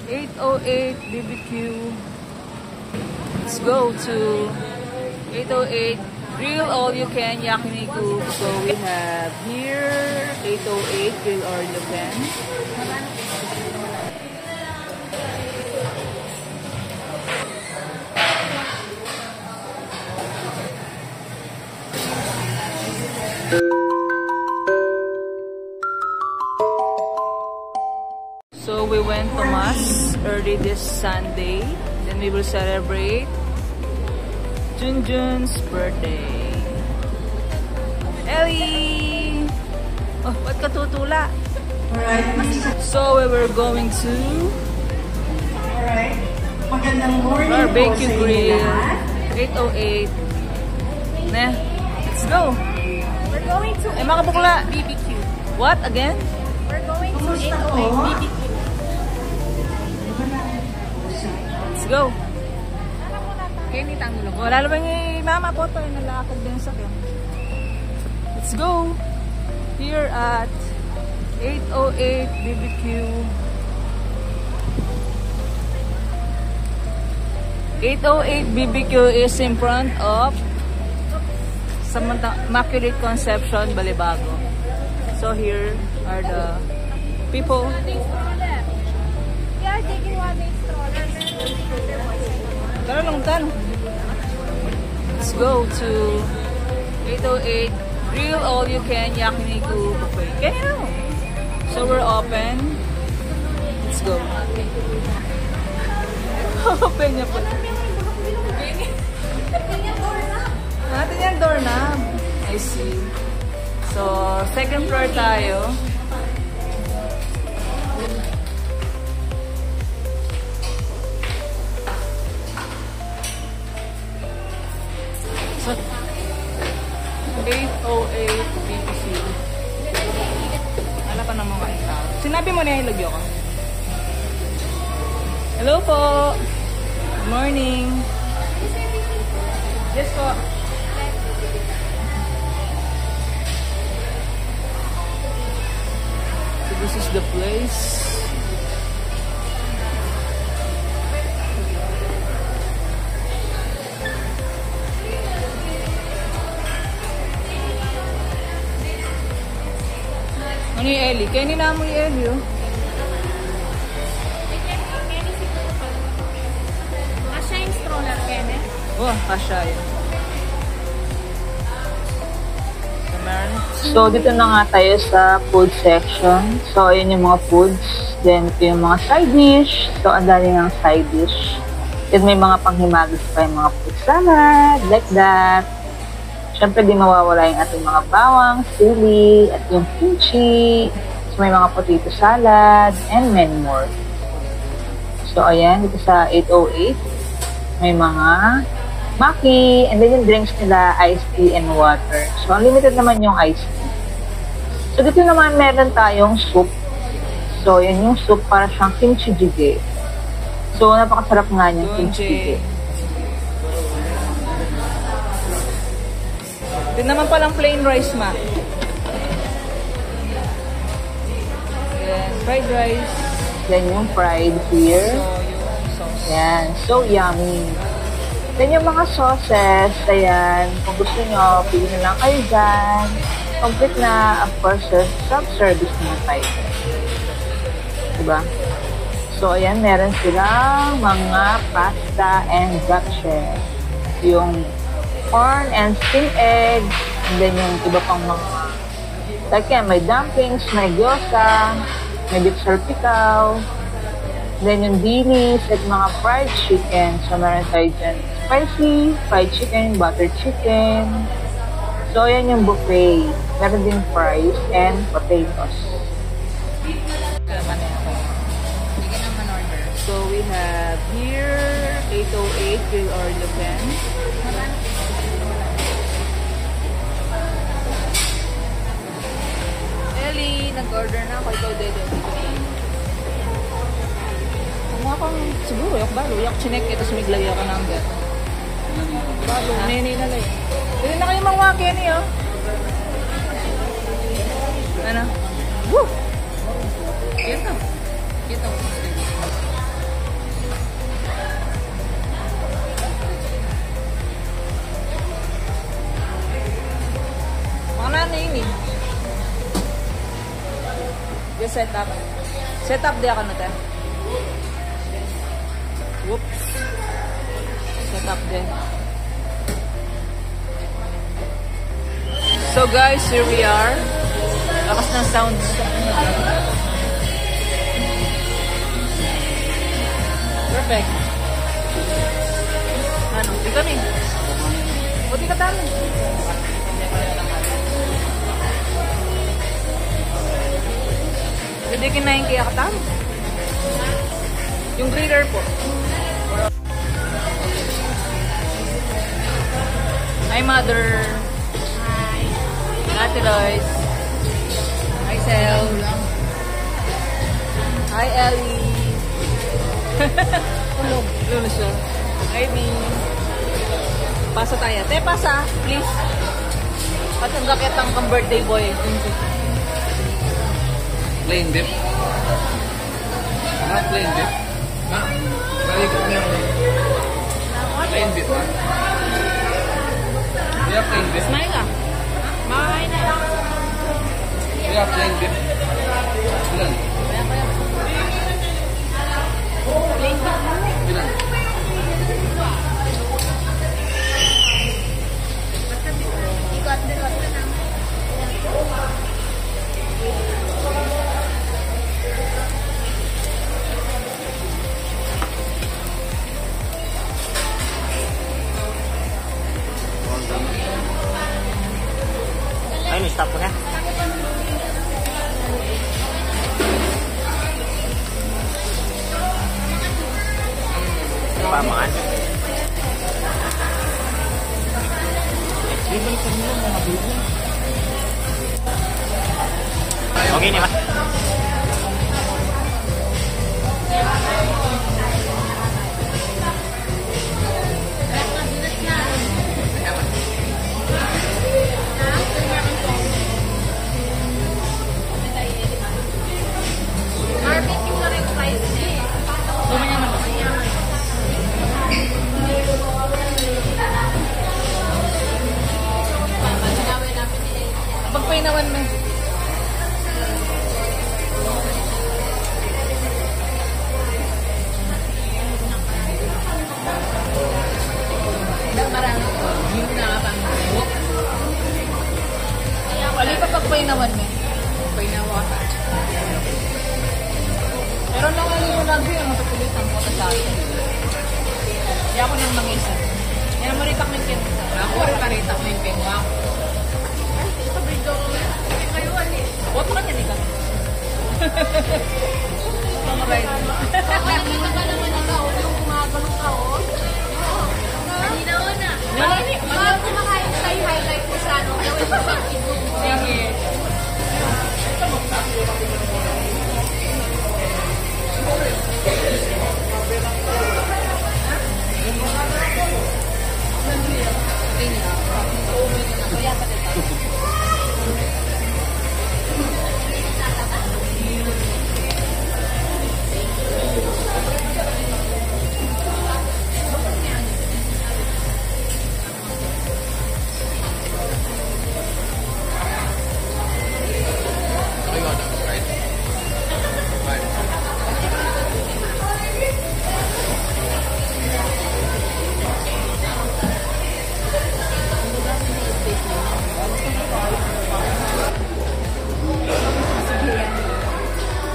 808 BBQ. Let's go to 808 Grill All You Can Yakiniku. So we have here 808 Grill All You Can. So we went to Mass early this Sunday. Then we will celebrate Junjun's birthday. Ellie! Oh, ba't ka tutula? Alright. So we were going to Alright. Magandang morning Barbecue po sa inyo Grill. lahat. 808. Nah, let's go! We're going to Ay, makabukla! BBQ. What? Again? We're going to Kumusta 808 po? BBQ. Let's go! Wala naman yung mama po to. Nalakad din sa akin. Let's go! Here at 808 BBQ. 808 BBQ is in front of Immaculate Conception, Balibago. So here are the people. We are taking one-day strollers. Tara lang, tan. Let's go to 808 Grill All You Can Yakiniku Buffet. Can you know? So we're open. Let's go. Open niya po. Natin yung doorknob. I see. So, second floor tayo. So, 808 BBQ. Wala pa naman mga tao. Sinabi mo na ilagyo ko. Hello po. Good morning. Yes po. So this is the place. Ano yung Ellie? Kaya nina mo yung Ellie, oh. Kasha yung stroller, Kenneth. Oh, kasha yun. So, dito na nga tayo sa food section. So, ayun yung mga foods. Then, ito yung mga side dish. So, ang dali ng side dish. Then, may mga panghimagis pa yung mga fruit salad, like that. Siyempre, di mawawala yung ating mga bawang, sili, at yung kimchi. So, may mga potato salad, and many more. So, ayan, dito sa 808, may mga maki, and then yung drinks nila, iced tea and water. So, unlimited naman yung iced tea. So, dito naman meron tayong soup. So, yan yung soup para siyang kimchi jjigae. So, napakasarap nga niyang kimchi jjigae. Din naman palang plain rice, ma. Yan, fried rice. Then yung fried here. Yan, so yummy. Then yung mga sauces, ayan, kung gusto nyo, pili na lang kayo dyan. Complete na, of course, self-service na tayo. Diba? So, ayan, meron silang mga pasta and gotcha. Yung corn and steamed eggs, and then yung iba pang mga, like yan, may dumplings, may gyoza, may beef salpikaw, then yung dilis, at mga fried chicken. So, meron tayo dyan spicy, fried chicken, butter chicken. So, yan yung buffet. Meron din fries and potatoes. So, we have here 808 Grill All You Can. Ellie, nag-order na ako. Ikaw din. Kung ako, siguro, yak balo. Yak chinek, tapos may glaya ka ng gat. Balo, nene na lang. Pwede na kayo mangwaki yan eh, oh. Ano? Woo! Kita. Kita. setup. Setup di ako na tayo. Whoops. Setup din. So guys, here we are. Lakas ng sounds. Perfect. Ano? Di kami. O di ka talo. Hindi kinain kaya katalo. Yung griller po. Hi, Mother. Hi. Ate Lois. Hi, Sel. Hi, Ellie. Tulog. Tulog siya. Hi, Mi. Pasa tayo. Te, pasa. Please. Patunggak itang kang birthday boy. Plain beef. Not plain beef. Very good meal. Plain beef. Yeah, plain beef. Smile ka. Makakain na. Yeah, plain beef. Ilan? Ilan? Ayun, stop ko na. Pamangan. Okay, ni Mas. Barbecue na rin price niya eh. Pagpainawan mo. Marami po. Yung nakapangbuok. Alin pa pagpainawan mo? Pagpainawa ka. Pero nangali mo lagi ang matutuloy ang mota sa akin. Hindi ako nang mangisa. Kaya maritak mo yung kin. Ako rin maritak mo yung pingwa. Boto ka niya, Nika. Pamaray. Nakita ka naman ang kaon yung gumagalong kaon. Kanina o na. Mga kumakain tayo highlight ko sa ano. Gawin mo sa itlog mo. Sige.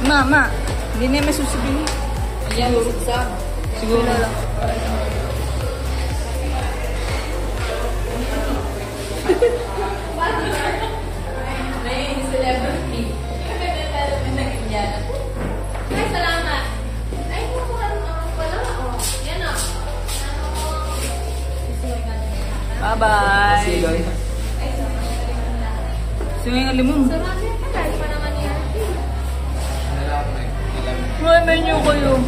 Mama, hindi na may susubihin. Ayan, siguro lang. Ay, salamat. Ay, mukhang wala. Oh, yan o. Bye-bye. Singay nga limon. Sarap yan pala. Pa naman yan. Nalala ko na yun. May menu kayo.